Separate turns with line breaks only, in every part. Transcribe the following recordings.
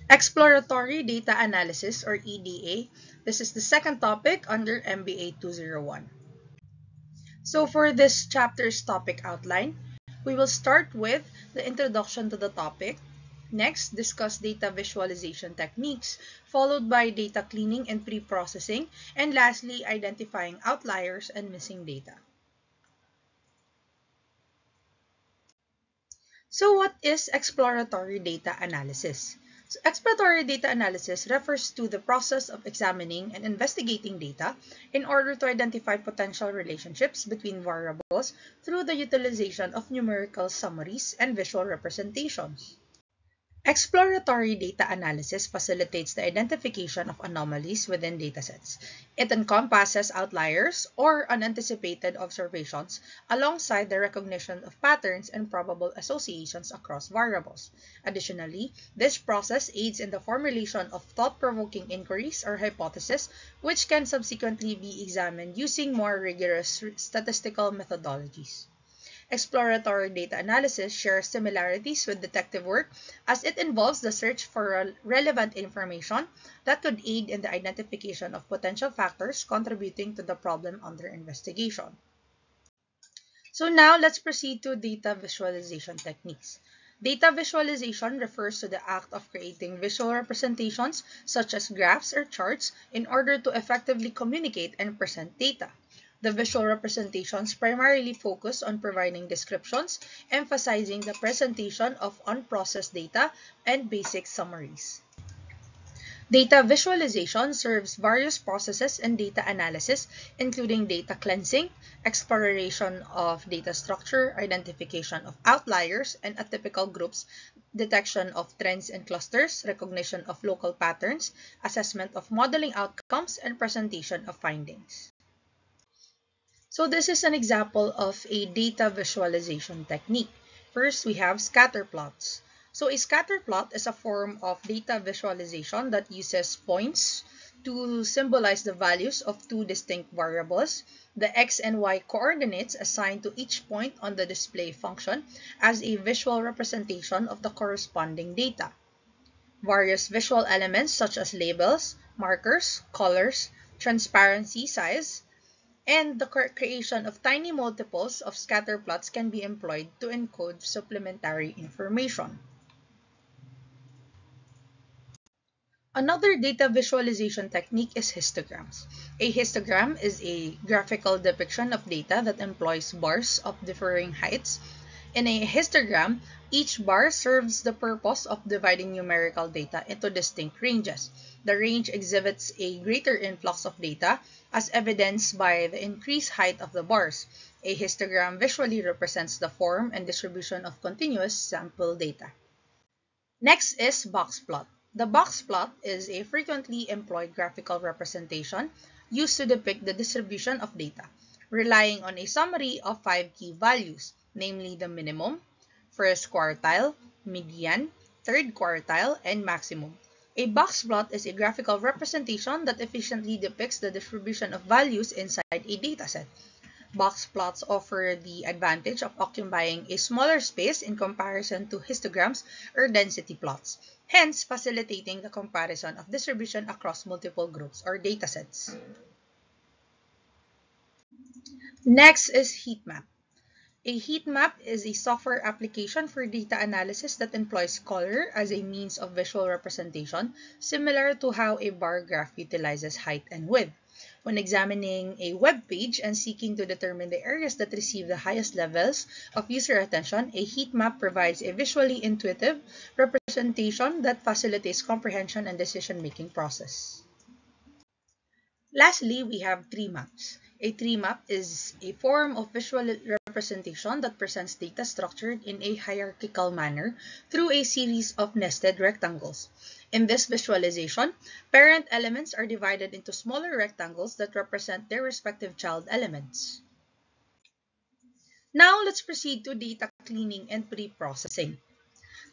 Exploratory Data Analysis or EDA. This is the second topic under MBA 201. So for this chapter's topic outline, we will start with the introduction to the topic. Next, discuss data visualization techniques, followed by data cleaning and pre-processing, and lastly, identifying outliers and missing data. So what is exploratory data analysis? So exploratory data analysis refers to the process of examining and investigating data in order to identify potential relationships between variables through the utilization of numerical summaries and visual representations. Exploratory data analysis facilitates the identification of anomalies within datasets. It encompasses outliers or unanticipated observations alongside the recognition of patterns and probable associations across variables. Additionally, this process aids in the formulation of thought-provoking inquiries or hypotheses, which can subsequently be examined using more rigorous statistical methodologies. Exploratory data analysis shares similarities with detective work as it involves the search for relevant information that could aid in the identification of potential factors contributing to the problem under investigation. So now let's proceed to data visualization techniques. Data visualization refers to the act of creating visual representations such as graphs or charts in order to effectively communicate and present data. The visual representations primarily focus on providing descriptions, emphasizing the presentation of unprocessed data and basic summaries. Data visualization serves various processes in data analysis, including data cleansing, exploration of data structure, identification of outliers and atypical groups, detection of trends and clusters, recognition of local patterns, assessment of modeling outcomes, and presentation of findings. So this is an example of a data visualization technique. First, we have scatter plots. So a scatter plot is a form of data visualization that uses points to symbolize the values of two distinct variables, the x and y coordinates assigned to each point on the display function as a visual representation of the corresponding data. Various visual elements such as labels, markers, colors, transparency, size, and the creation of tiny multiples of scatter plots can be employed to encode supplementary information. Another data visualization technique is histograms. A histogram is a graphical depiction of data that employs bars of differing heights. In a histogram, each bar serves the purpose of dividing numerical data into distinct ranges. The range exhibits a greater influx of data, as evidenced by the increased height of the bars. A histogram visually represents the form and distribution of continuous sample data. Next is box plot. The box plot is a frequently employed graphical representation used to depict the distribution of data, relying on a summary of 5 key values, namely the minimum, first quartile, median, third quartile, and maximum. A box plot is a graphical representation that efficiently depicts the distribution of values inside a dataset. Box plots offer the advantage of occupying a smaller space in comparison to histograms or density plots, hence facilitating the comparison of distribution across multiple groups or datasets. Next is heat map. A heat map is a software application for data analysis that employs color as a means of visual representation, similar to how a bar graph utilizes height and width. When examining a web page and seeking to determine the areas that receive the highest levels of user attention, a heat map provides a visually intuitive representation that facilitates comprehension and decision-making process. Lastly, we have tree maps. A tree map is a form of visual representation that presents data structured in a hierarchical manner through a series of nested rectangles. In this visualization, parent elements are divided into smaller rectangles that represent their respective child elements. Now let's proceed to data cleaning and pre-processing.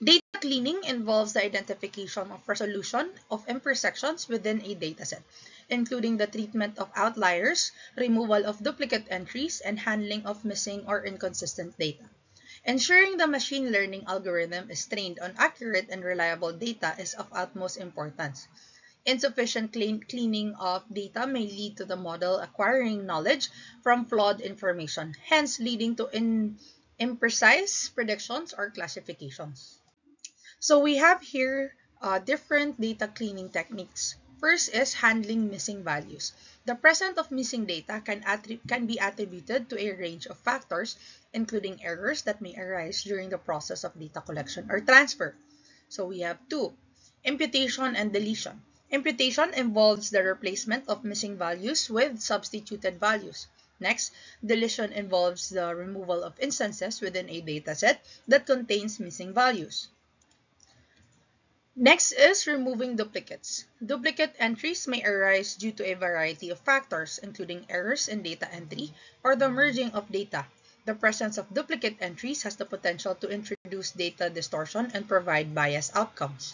Data cleaning involves the identification of resolution of imperfections within a dataset, including the treatment of outliers, removal of duplicate entries, and handling of missing or inconsistent data. Ensuring the machine learning algorithm is trained on accurate and reliable data is of utmost importance. Insufficient cleaning of data may lead to the model acquiring knowledge from flawed information, hence leading to imprecise predictions or classifications. So we have here different data cleaning techniques. First is handling missing values. The presence of missing data can be attributed to a range of factors, including errors that may arise during the process of data collection or transfer. So we have two, imputation and deletion. Imputation involves the replacement of missing values with substituted values. Next, deletion involves the removal of instances within a dataset that contains missing values. Next is removing duplicates. Duplicate entries may arise due to a variety of factors, including errors in data entry or the merging of data. The presence of duplicate entries has the potential to introduce data distortion and provide biased outcomes.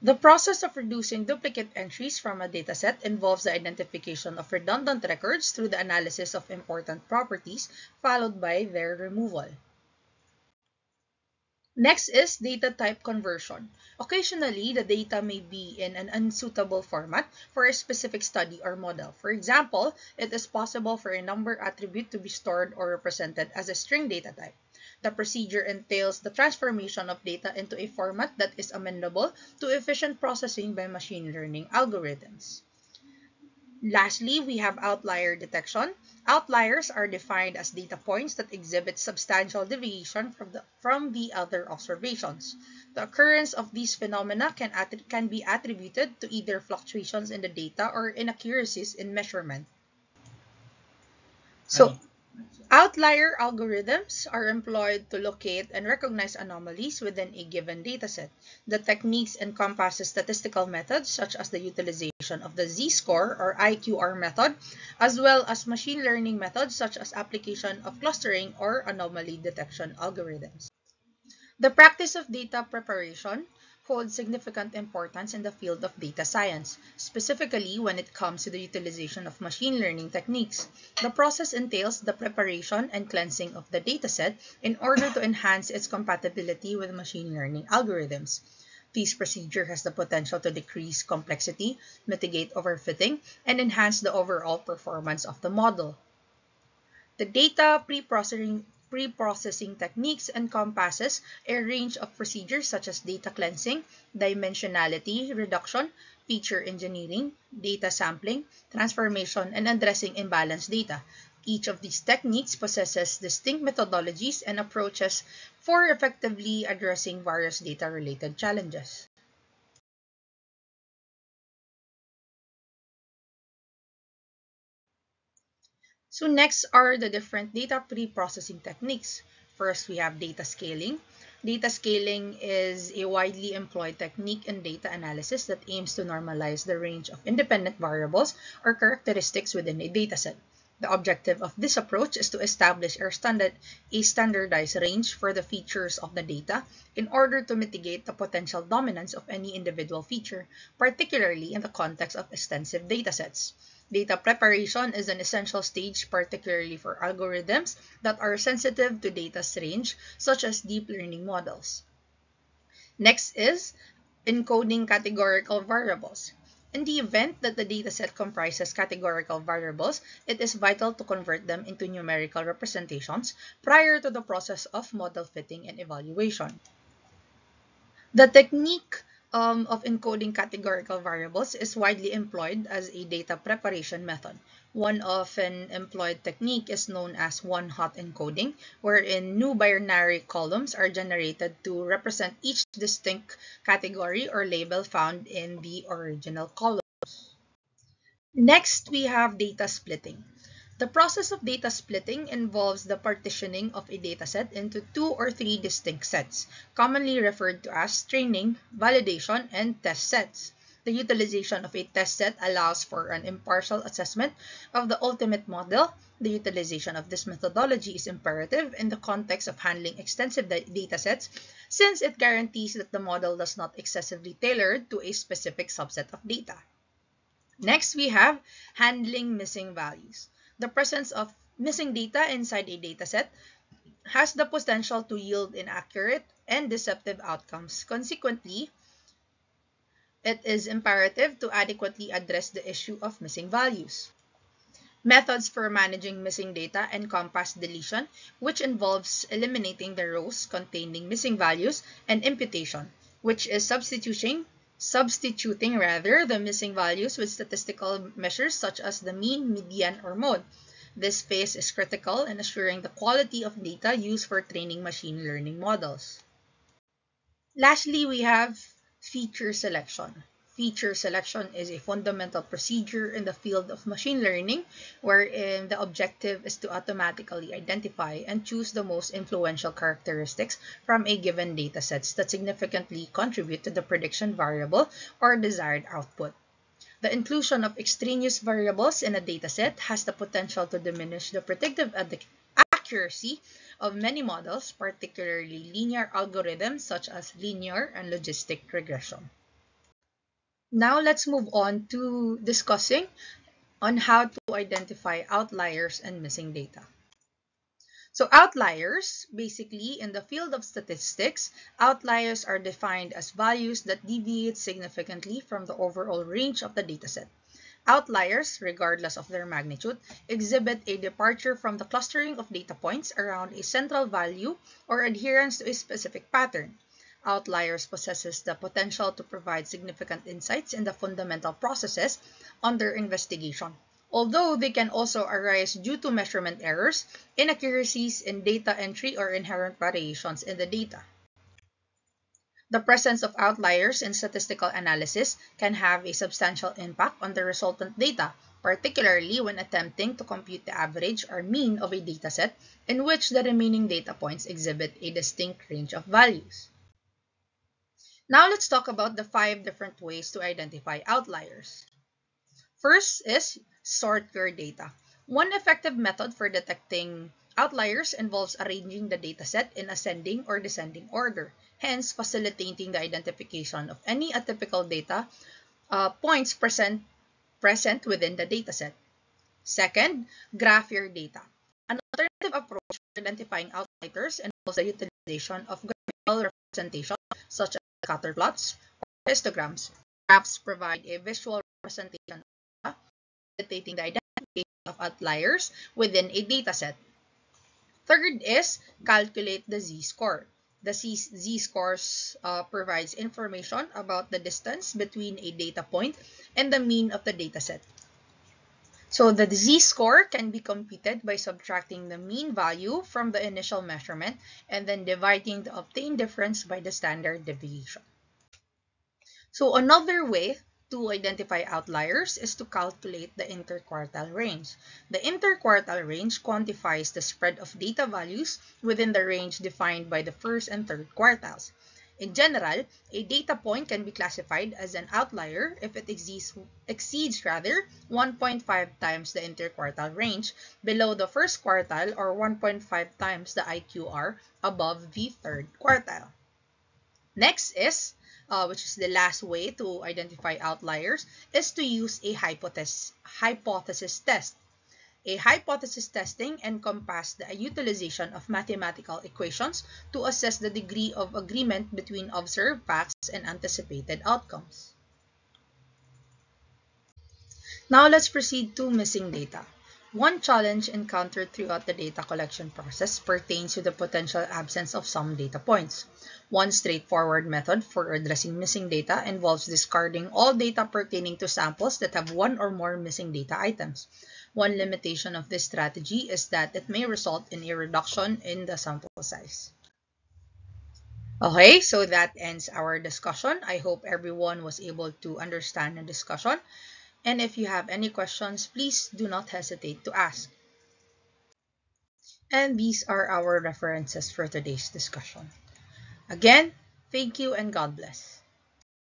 The process of reducing duplicate entries from a dataset involves the identification of redundant records through the analysis of important properties, followed by their removal. Next is data type conversion. Occasionally, the data may be in an unsuitable format for a specific study or model. For example, it is possible for a number attribute to be stored or represented as a string data type. The procedure entails the transformation of data into a format that is amendable to efficient processing by machine learning algorithms. Lastly, we have outlier detection. Outliers are defined as data points that exhibit substantial deviation from the other observations. The occurrence of these phenomena can be attributed to either fluctuations in the data or inaccuracies in measurement. So, outlier algorithms are employed to locate and recognize anomalies within a given dataset. The techniques encompass statistical methods such as the utilization of the z-score or IQR method, as well as machine learning methods such as application of clustering or anomaly detection algorithms. The practice of data preparation holds significant importance in the field of data science, specifically when it comes to the utilization of machine learning techniques. The process entails the preparation and cleansing of the dataset in order to enhance its compatibility with machine learning algorithms. This procedure has the potential to decrease complexity, mitigate overfitting, and enhance the overall performance of the model. The data pre-processing techniques encompasses a range of procedures such as data cleansing, dimensionality reduction, feature engineering, data sampling, transformation, and addressing imbalanced data. Each of these techniques possesses distinct methodologies and approaches for effectively addressing various data-related challenges. So next are the different data pre-processing techniques. First, we have data scaling. Data scaling is a widely employed technique in data analysis that aims to normalize the range of independent variables or characteristics within a dataset. The objective of this approach is to establish a standardized range for the features of the data in order to mitigate the potential dominance of any individual feature, particularly in the context of extensive datasets. Data preparation is an essential stage, particularly for algorithms that are sensitive to data's range, such as deep learning models. Next is encoding categorical variables. In the event that the dataset comprises categorical variables, it is vital to convert them into numerical representations prior to the process of model fitting and evaluation. The technique of encoding categorical variables is widely employed as a data preparation method. One often employed technique is known as one-hot encoding, wherein new binary columns are generated to represent each distinct category or label found in the original column. Next, we have data splitting. The process of data splitting involves the partitioning of a dataset into two or three distinct sets, commonly referred to as training, validation, and test sets. The utilization of a test set allows for an impartial assessment of the ultimate model. The utilization of this methodology is imperative in the context of handling extensive datasets, since it guarantees that the model does not excessively tailor to a specific subset of data. Next, we have handling missing values. The presence of Missing data inside a dataset has the potential to yield inaccurate and deceptive outcomes. Consequently, it is imperative to adequately address the issue of missing values. Methods for managing missing data encompass deletion, which involves eliminating the rows containing missing values, and imputation, which is substituting the missing values with statistical measures such as the mean, median, or mode. This phase is critical in assuring the quality of data used for training machine learning models. Lastly, we have feature selection. Feature selection is a fundamental procedure in the field of machine learning wherein the objective is to automatically identify and choose the most influential characteristics from a given dataset that significantly contribute to the prediction variable or desired output. The inclusion of extraneous variables in a dataset has the potential to diminish the predictive accuracy of many models, particularly linear algorithms such as linear and logistic regression. Now let's move on to discussing on how to identify outliers and missing data. So outliers, basically in the field of statistics, outliers are defined as values that deviate significantly from the overall range of the dataset. Outliers, regardless of their magnitude, exhibit a departure from the clustering of data points around a central value or adherence to a specific pattern. Outliers possesses the potential to provide significant insights in the fundamental processes under investigation, although they can also arise due to measurement errors, inaccuracies in data entry, or inherent variations in the data. The presence of outliers in statistical analysis can have a substantial impact on the resultant data, particularly when attempting to compute the average or mean of a dataset in which the remaining data points exhibit a distinct range of values. Now let's talk about the 5 different ways to identify outliers. First is sort your data. One effective method for detecting outliers involves arranging the dataset in ascending or descending order, hence facilitating the identification of any atypical data points present within the dataset. Second, graph your data. An alternative approach for identifying outliers involves the utilization of graphical representation such as scatter plots or histograms. Graphs provide a visual representation of data, facilitating the identification of outliers within a dataset. Third is calculate the z-score. The z-score provides information about the distance between a data point and the mean of the dataset. So the z-score can be computed by subtracting the mean value from the initial measurement and then dividing the obtained difference by the standard deviation. So another way to identify outliers is to calculate the interquartile range. The interquartile range quantifies the spread of data values within the range defined by the first and third quartiles. In general, a data point can be classified as an outlier if it exceeds 1.5 times the interquartile range below the first quartile or 1.5 times the IQR above the third quartile. Next is, which is the last way to identify outliers, is to use a hypothesis test. A hypothesis testing encompasses the utilization of mathematical equations to assess the degree of agreement between observed facts and anticipated outcomes. Now let's proceed to missing data. One challenge encountered throughout the data collection process pertains to the potential absence of some data points. One straightforward method for addressing missing data involves discarding all data pertaining to samples that have one or more missing data items. One limitation of this strategy is that it may result in a reduction in the sample size. Okay, so that ends our discussion. I hope everyone was able to understand the discussion. And if you have any questions, please do not hesitate to ask. And these are our references for today's discussion. Again, thank you and God bless.